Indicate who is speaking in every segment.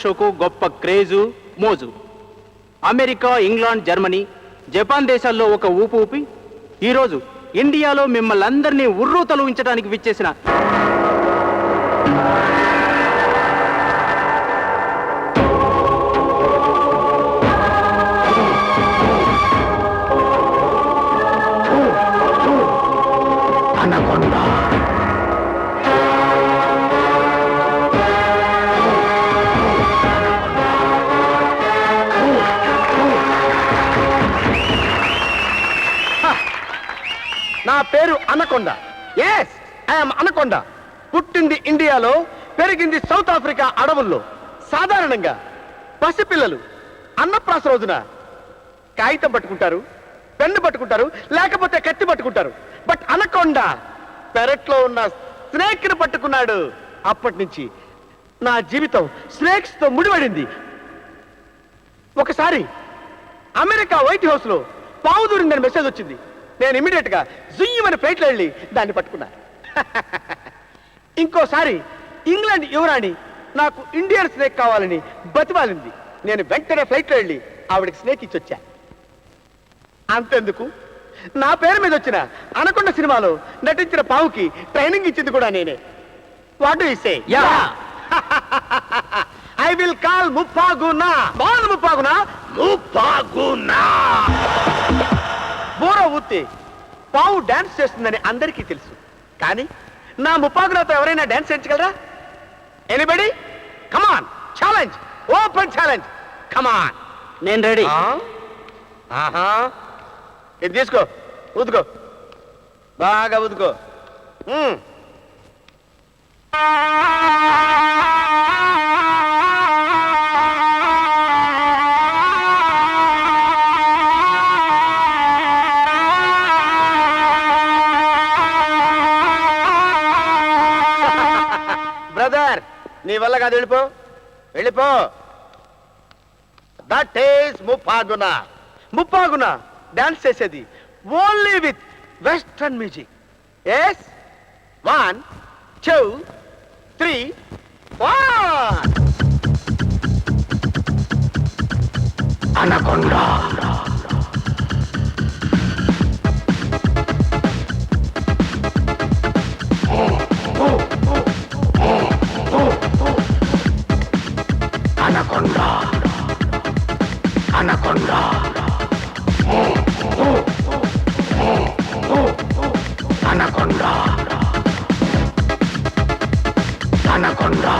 Speaker 1: షోకు గొప్ప క్రేజు మోజు. America, England, Germany, Japan దేశాల్లో ఒక ఊపు ఊపి ఈరోజు ఇండియాలో మిమ్మల్ని అందరినీ ఉర్రూ తలవించడానికి విచ్చేసిన
Speaker 2: నా పేరు అనకొండ. Yes, I'm anaconda. పుట్టింది ఇండియాలో, పెరిగింది సౌత్ ఆఫ్రికా అడవుల్లో. సాధారణంగా పసిపిల్లలు అన్నప్రాస రోజున కాగితం పట్టుకుంటారు, పెన్ను పట్టుకుంటారు, లేకపోతే కత్తి పట్టుకుంటారు. బట్ అనకొండ పెరట్లో ఉన్న స్నేక్ ని పట్టుకున్నాడు. అప్పటి నుంచి నా జీవితం స్నేక్స్ తో ముడిపడింది. ఒకసారి అమెరికా వైట్ హౌస్ లో పావు దూరిందని మెసేజ్ వచ్చింది. నేను ఇమీడియట్ గా జుయ్యమని ఫ్లైట్లో వెళ్ళి దాన్ని పట్టుకున్నా. ఇంకోసారి ఇంగ్లాండ్ యువరాణి నాకు ఇండియన్ స్నేక్ కావాలని బతిమాలింది. నేను వెంటనే ఫ్లైట్లో వెళ్ళి ఆవిడకి స్నేక్ ఇచ్చి వచ్చా. అంతెందుకు, నా పేరు మీద వచ్చిన అనకొండ సినిమాలో నటించిన పావుకి ట్రైనింగ్ ఇచ్చింది కూడా నేనే. What do you say? I will call Muppaguna. బాగుంది ముప్పాగునా. ముప్పాగునా బోర ఊతే పావు డాన్స్ చేస్తుందని అందరికీ తెలుసు. కానీ నా ముప్పాగునాతో ఎవరైనా డాన్స్ చేయించగలరా? ఎనీబడి? కమాన్, ఛాలెంజ్, ఓపెన్ ఛాలెంజ్, కమాన్.
Speaker 1: నేను రెడీ.
Speaker 2: ఆహా, ఇది తీసుకో, ఊదుకో, బాగా ఊదుకో. బ్రదర్, నీ వల్ల కాదు, వెళ్ళిపో, వెళ్ళిపో. That is Muppaguna. Muppaguna dance చేసేది only with western music. Yes, 1 2 3 1. Anaconda. Anaconda, anaconda, anaconda, anaconda.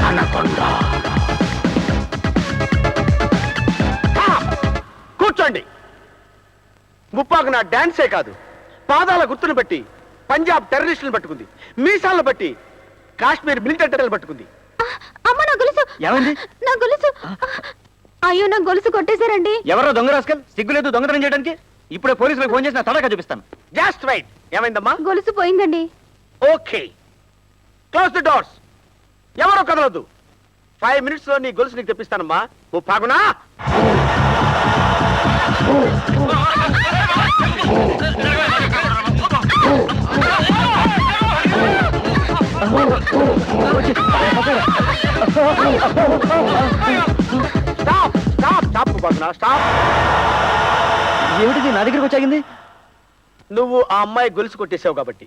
Speaker 2: Anaconda. కూర్చోండి. ముప్పాకు నా డాన్సే కాదు, పాదాల గుర్తును బట్టి పంజాబ్ టెర్రరిస్టులను పట్టుకుంది, మీసాలను బట్టి కాశ్మీర్ మిలిటరీలను పట్టుకుంది.
Speaker 3: అమ్మ, నా గొలుసు.
Speaker 1: ఏమైంది?
Speaker 3: నా గొలుసు. అయ్యో, నా గొలుసు కొట్టేశారండి.
Speaker 1: ఎవరో దొంగ రాస్కల్, సిగ్గులేదు దొంగతనం చేయడానికి. ఇప్పుడే పోలీసులకు ఫోన్ చేసి నా తలగా చూపిస్తాను.
Speaker 2: Just wait. ఏమైందమ్మా?
Speaker 3: గొలుసు పోయిందండి.
Speaker 2: Okay, close the doors. ఎవరో కదలొద్దు. 5 minutes లో నీ గొలుసు నీకు తెప్పిస్తానమ్మా. Muppaguna. Stop, stop, stop Muppaguna, stop.
Speaker 1: ఏమిటిది నా దగ్గరకు వచ్చాగింది?
Speaker 2: నువ్వు ఆ అమ్మాయి గొలుసు కొట్టేసావు కాబట్టి.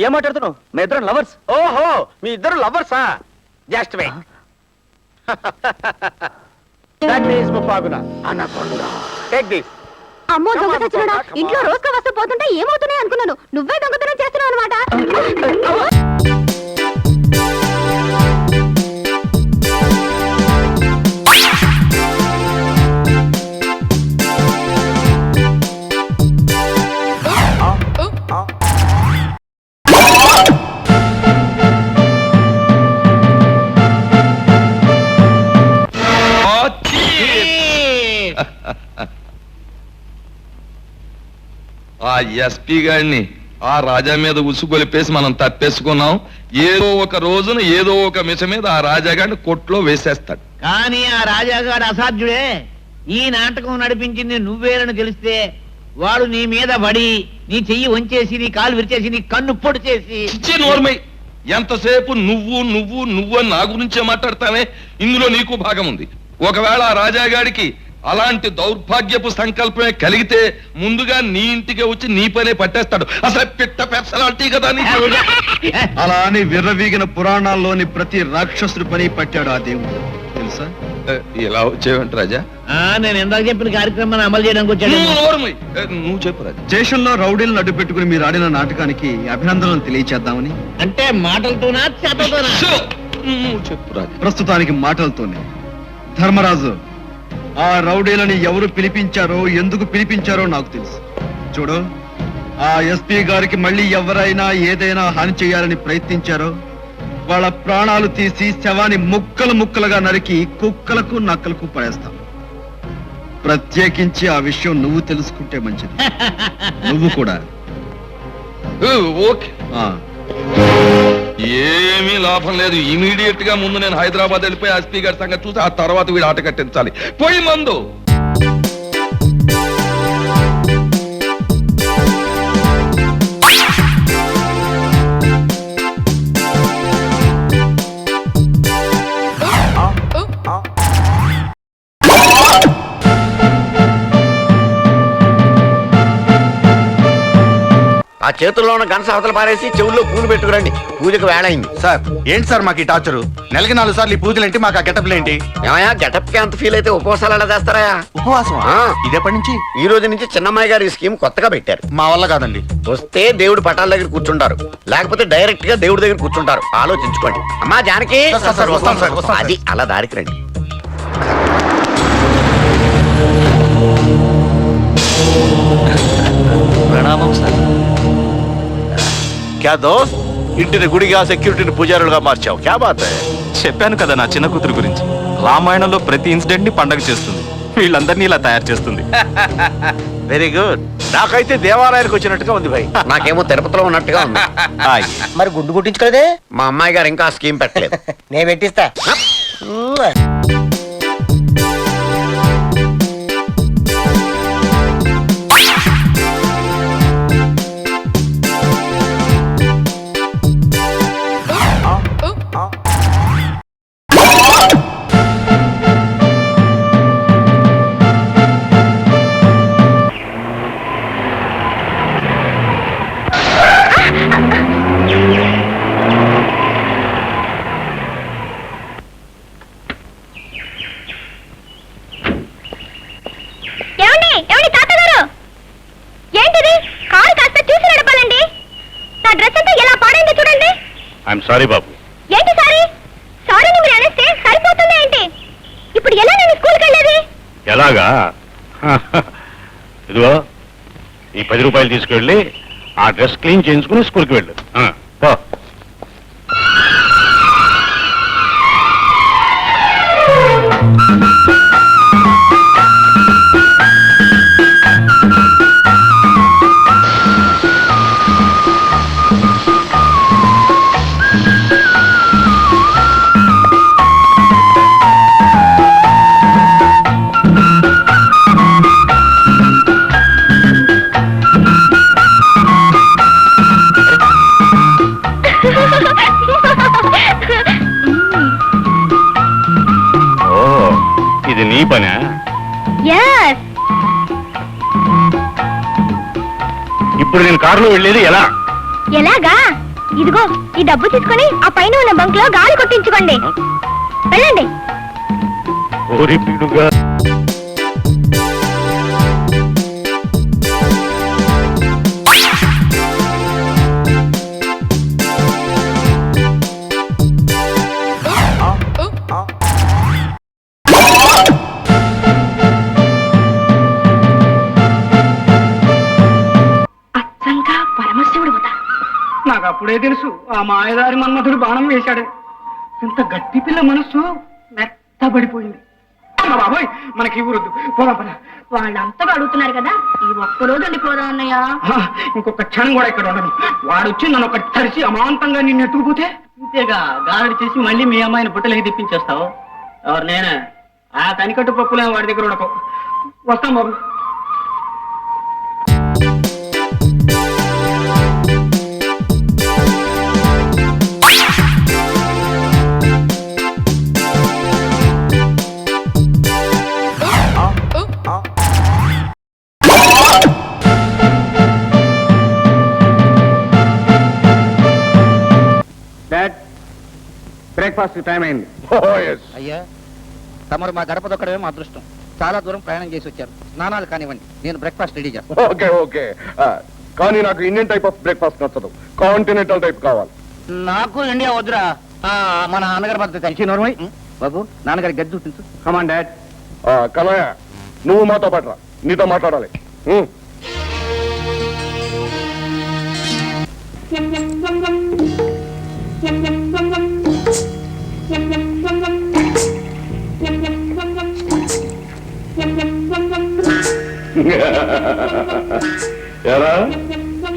Speaker 1: ఏం మాట్లాడుతున్నావు? మీ ఇద్దరం లవర్స్.
Speaker 2: ఓహో, మీ ఇద్దరు లవర్సా? Just wait. That is Muppaguna. Anaconda. Take this.
Speaker 3: అమ్మో, దొంగ తెచ్చుడా. ఇంట్లో రోజుగా వస్తూ పోతుంటే ఏమవుతున్నాయి అనుకున్నాను. నువ్వే దొంగతనం చేస్తున్నావు అనమాట.
Speaker 4: ఆ ఎస్పీ గారిని ఆ రాజా మీద ఉసుగొలిపేసి మనం తప్పేసుకున్నాం. ఏదో ఒక రోజున ఏదో ఒక మిష మీద ఆ రాజాగాడిని కొట్లో వేసేస్తాడు.
Speaker 5: కానీ ఆ రాజాగాడు అసాధ్యుడే. ఈ నాటకం నడిపించింది నువ్వేరని తెలిస్తే వాడు నీ మీద పడి నీ చెయ్యి వంచేసి నీ కాలు విరిచేసి నీ కన్ను పొడి చేసి
Speaker 4: ఇచ్చి నోర్మై ఎంతసేపు నువ్వు నువ్వు నువ్వు అని నా గురించే మాట్లాడతానే. ఇందులో నీకు భాగం ఉంది. ఒకవేళ ఆ రాజాగాడికి అలాంటి దౌర్భాగ్యపు సంకల్పమే కలిగితే ముందుగా నీ ఇంటికి వచ్చి నీ పనే పట్టేస్తాడు. అసలు పిట్ట పెర్సనాలిటీ కదా నీకు.
Speaker 6: అలా అని విర్రవీగిన పురాణాల్లోని ప్రతి రాక్షసుడి పని పట్టాడు ఆ దేవుడు తెలుసా.
Speaker 4: ఇలా వచ్చేవంట రాజా?
Speaker 5: నేను ఇందాక చెప్పిన కార్యక్రమాన్ని అమలు చేయడానికి వచ్చాడు.
Speaker 4: నువ్వు చెప్పు రాజా.
Speaker 6: స్టేషన్లో రౌడీలను అడ్డు పెట్టుకుని మీరు ఆడిన నాటకానికి అభినందనలు తెలియచేద్దామని.
Speaker 5: అంటే మాటలతోనా చేతతోనా?
Speaker 4: నువ్వు చెప్పు రాజా.
Speaker 6: ప్రస్తుతానికి మాటలతోనే. ధర్మరాజు, ఆ రౌడీలని ఎవరు పిలిపించారో ఎందుకు పిలిపించారో నాకు తెలుసు. చూడు, ఆ ఎస్పీ గారికి మళ్ళీ ఎవరైనా ఏదైనా హాని చేయాలని ప్రయత్నించారో వాళ్ళ ప్రాణాలు తీసి శవాన్ని ముక్కలు ముక్కలుగా నరికి కుక్కలకు నక్కలకు పడేస్తాం. ప్రత్యేకించి ఆ విషయం నువ్వు తెలుసుకుంటే మంచిది. నువ్వు కూడా.
Speaker 4: ఓకే. ఏమీ లాభం లేదు. ఇమీడియట్ గా ముందు నేను హైదరాబాద్ వెళ్ళిపోయి ఎస్పీ గారి సంగతి చూసి ఆ తర్వాత వీడు ఆట కట్టించాలి. పోయి మందు.
Speaker 2: ఆ చేతుల్లో ఉన్న గంట అవతల పారేసి చెవుల్లో పూలు పెట్టుకురండి. పూజకు వేళైంది.
Speaker 7: సార్ ఏంటి సార్ మాకు ఈ టార్చరు? నెలకి 4 సార్లు ఈ పూజలు ఏంటి? మాకు ఆ గెటప్లు ఏంటి?
Speaker 2: ఏమయ్యా, గెటప్ కి అంత ఫీల్ అయితే ఉపవాసాలు ఎలా చేస్తారా?
Speaker 7: ఉపవాసం
Speaker 2: ఆ.
Speaker 7: ఇదేపటి నుంచి?
Speaker 2: ఈ రోజు నుంచి చిన్నమ్మాయి గారు ఈ స్కీమ్ కొత్తగా పెట్టారు.
Speaker 7: మా వల్ల కాదండి.
Speaker 2: వస్తే దేవుడి పటాల దగ్గర కూర్చుంటారు, లేకపోతే డైరెక్ట్ గా దేవుడి దగ్గర కూర్చుంటారు. ఆలోచించుకోండి. అమ్మా జానకి,
Speaker 7: సార్, వస్తాం సార్, వస్తాం సార్.
Speaker 2: అది అలా దారికి రండి.
Speaker 7: ప్రణామం సార్.
Speaker 8: క్యా దోస్త్, ఇంటిని గుడిగా సెక్యూరిటీని పూజారులుగా మార్చావు. క్యా బాత్ హై?
Speaker 9: చెప్పాను కదా నా చిన్న కూతురు గురించి. రామాయణంలో ప్రతి ఇన్సిడెంట్ ని పండగ చేస్తుంది. వీళ్ళందరినీ ఇలా తయారు చేస్తుంది.
Speaker 8: Very good. నాకైతే దేవాలయానికి వచ్చినట్టుగా ఉంది భయ్.
Speaker 2: నాకేమో తిరుపతిలో ఉన్నట్టుగా ఉంది.
Speaker 5: మరి గుండు కుట్టించుకోలేదే?
Speaker 2: మా అమ్మాయి గారు ఇంకా స్కీమ్ పెట్టలేదు.
Speaker 5: నేను పెట్టిస్తా.
Speaker 8: ఐఎమ్ సారీ బాబు.
Speaker 3: ఏంటి సారీ? సారీ మీరు అనేస్తే సరిపోతుంది ఏంటి? ఇప్పుడు ఎలా నేను స్కూల్కి వెళ్ళేది?
Speaker 8: ఎలాగా? ఇదిగో ఈ 10 రూపాయలు తీసుకెళ్ళి ఆ డ్రెస్ క్లీన్ చేయించుకుని స్కూల్కి వెళ్ళు. పో. ఇది నీ పనా?
Speaker 3: yes.
Speaker 8: ఇప్పుడు నేను కారులో వెళ్ళేది ఎలా?
Speaker 3: ఎలాగా? ఇదిగో ఈ డబ్బు తీసుకొని ఆ పైన ఉన్న బంక్ లో గాలి కొట్టించుకోండి. వెళ్ళండి.
Speaker 8: ఓరి పిడుగా.
Speaker 1: నాకు అప్పుడే తెలుసు ఆ మాయదారి మన్మధుడు బాణం వేశాడు. ఇంత గట్టి పిల్ల మనస్సు మెత్తబడిపోయింది. బాబోయ్, మనకి ఊరొద్దు, పోదాం పద.
Speaker 3: వాళ్ళంతగా అడుగుతున్నారు కదా, ఈ ఒక్కరోజు ఉండిపోదాం అన్నయ్య.
Speaker 1: ఇంకొక క్షణం కూడా ఇక్కడ ఉండను. వాడు వచ్చి నన్ను ఒక తరిసి అమాంతంగా నిన్ను ఎత్తుకుపోతే ఇంతేగా గారడి చేసి మళ్ళీ మీ అమ్మాయిని బుట్టలకి తెప్పించేస్తావు. ఎవరు నేనే? ఆ కనికట్టు పప్పులే వాడి దగ్గర ఉండకు. వస్తాం బాబు.
Speaker 2: బ్రేక్ఫాస్ట్ టైం అయింది.
Speaker 5: అయ్యా తమరు మా గడప దొక్కడమే మా అదృష్టం. చాలా దూరం ప్రయాణం చేసి వచ్చారు. స్నానాలు కానివ్వండి, నేను బ్రేక్ఫాస్ట్ రెడీ చేస్తాను.
Speaker 2: ఓకే ఓకే, కానీ నాకు ఇండియన్ టైప్ ఆఫ్ బ్రేక్ఫాస్ట్ నచ్చదు, కాంటినెంటల్ టైప్ కావాలి.
Speaker 5: నాకు ఇండియా వద్దురా. మన నాన్నగారి పద్ధతి తెలిసి నోర్మై బాబు, నాన్నగారి గది చూపించు.
Speaker 2: కమాన్ డాడ్. కనయ్య, నువ్వు మాతో పాటు రా, నీతో మాట్లాడాలి. ఎరా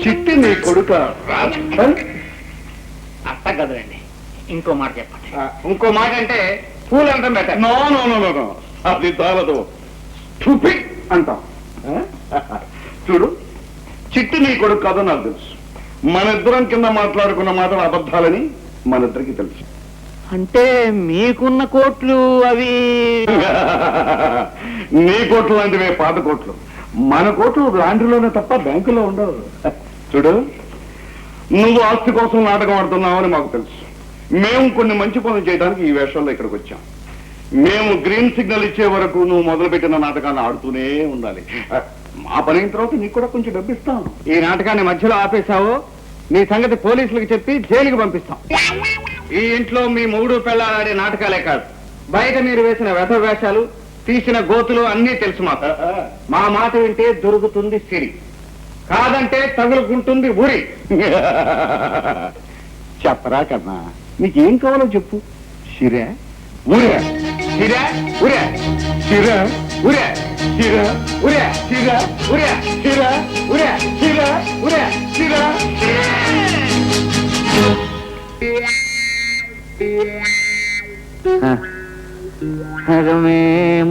Speaker 2: చిట్టి నీ కొడుక
Speaker 5: అట్ట కదండి, ఇంకో మాట చెప్పండి.
Speaker 2: ఇంకో మాట అంటే పూలు అంటాం better. No no no no no, అది చాలదు, స్టూపిడ్ అంటాం. చూడు, చిట్టి నీ కొడుకు కాదో నాకు తెలుసు. మన ఇద్దరం కింద మాట్లాడుకున్న మాటలు అబద్ధాలని మన ఇద్దరికి తెలుసు.
Speaker 5: అంటే మీకున్న కోట్లు అవి
Speaker 2: నీ కోట్లు లాంటివే పాత కోట్లు. మన కోట్లు లాండ్రీలోనే తప్ప బ్యాంకులో ఉండవు. చూడు, నువ్వు ఆస్తి కోసం నాటకం ఆడుతున్నావని మాకు తెలుసు. మేము కొన్ని మంచి పనులు చేయడానికి ఈ వేషంలో ఇక్కడికి వచ్చాం. మేము గ్రీన్ సిగ్నల్ ఇచ్చే వరకు నువ్వు మొదలుపెట్టిన నాటకాన్ని ఆడుతూనే ఉండాలి. మా పని అయిన తర్వాత నీకు కూడా కొంచెం డబ్బు ఇస్తాం. ఈ నాటకాన్ని మధ్యలో ఆపేశావు, నీ సంగతి పోలీసులకు చెప్పి జైలుకి పంపిస్తాం. ఈ ఇంట్లో మీ మూడు పెళ్ళాలాడే నాటకాలే కాదు, బయట మీరు వేసిన వ్యధ వేషాలు, తీసిన గోతులు అన్నీ తెలుసు మాకు. మా మాట వింటే దొరుకుతుంది సిరి, కాదంటే తగులుకుంటుంది ఊరి. చెప్పరా కన్నా, నీకేం కావాలో చెప్పు. సిరా ఊరే, సిరా ఊరే, సిరా ఊరే, సిరా ఊరే, సిరా ఊరే, సిరా ఊరే, సిరా ఊరే, సిరా.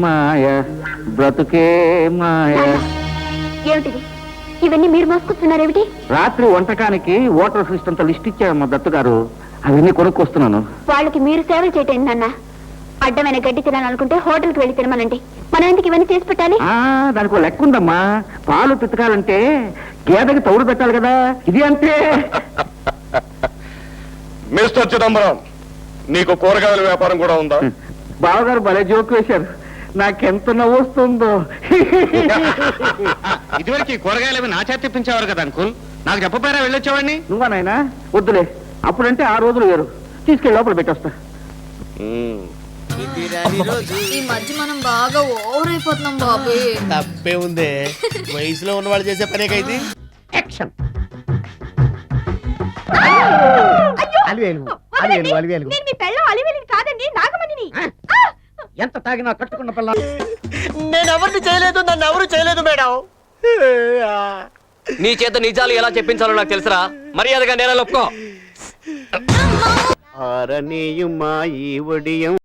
Speaker 5: మాయ బ్రతుకే మాయ.
Speaker 3: ఏమిటిది? ఇవన్నీ మీరు మోసుకొస్తున్నారేమిటి?
Speaker 5: రాత్రి వంటకానికి వాటర్ సిస్టంతో లిస్ట్ ఇచ్చారమ్మా దత్తు గారు, అవన్నీ కొనుక్కొస్తున్నాను.
Speaker 3: వాళ్ళకి మీరు సేవలు చేయటం నాన్న. అడ్డమైన గడ్డి తినాలనుకుంటే హోటల్కి వెళ్ళి తినమనండి. మనం ఎందుకు ఇవన్నీ చేసి పెట్టాలి?
Speaker 5: దానికి ఒక లెక్క ఉందమ్మా. పాలు పితకాలంటే గేదెకి తౌడు పెట్టాలి కదా, ఇది అంతే.
Speaker 2: మిస్టర్ చిదంబరం, నీకు కూరగాయల వ్యాపారం కూడా ఉందా?
Speaker 5: బావగారు భలే జోక్ వేశారు, నాకెంత నవ్వు వస్తుందో.
Speaker 2: ఇదివరకు కూరగాయలు నా చేత తెప్పించేవారు కదా అంకుల్, నాకు చెప్పపోయారా వెళ్ళొచ్చేవాడిని.
Speaker 5: నువ్వా నాయనా? వద్దులే, అప్పుడంటే ఆ రోజులు వేరు. తీసుకెళ్ళి లోపల పెట్టొస్తా.
Speaker 10: ఈ మధ్య మనం బాగా ఓవర్ అయిపోతున్నాం బాబు.
Speaker 11: తప్పే ఉందే, వయసులో ఉన్న వాళ్ళు చేసే పనేకైతే.
Speaker 3: కాదండి, నాగమణిని.
Speaker 5: ఎంత తాగినా కట్టుకున్న పిల్ల.
Speaker 11: నేను ఎవరిని చేయలేదు, నన్ను ఎవరు చేయలేదు మేడం.
Speaker 1: నీ చేత నిజాలు ఎలా చెప్పించాలో నాకు తెలుసురా, మర్యాదగా నేల ఒప్పుకో.
Speaker 11: ఆరనీయుమా ఈ ఒడియం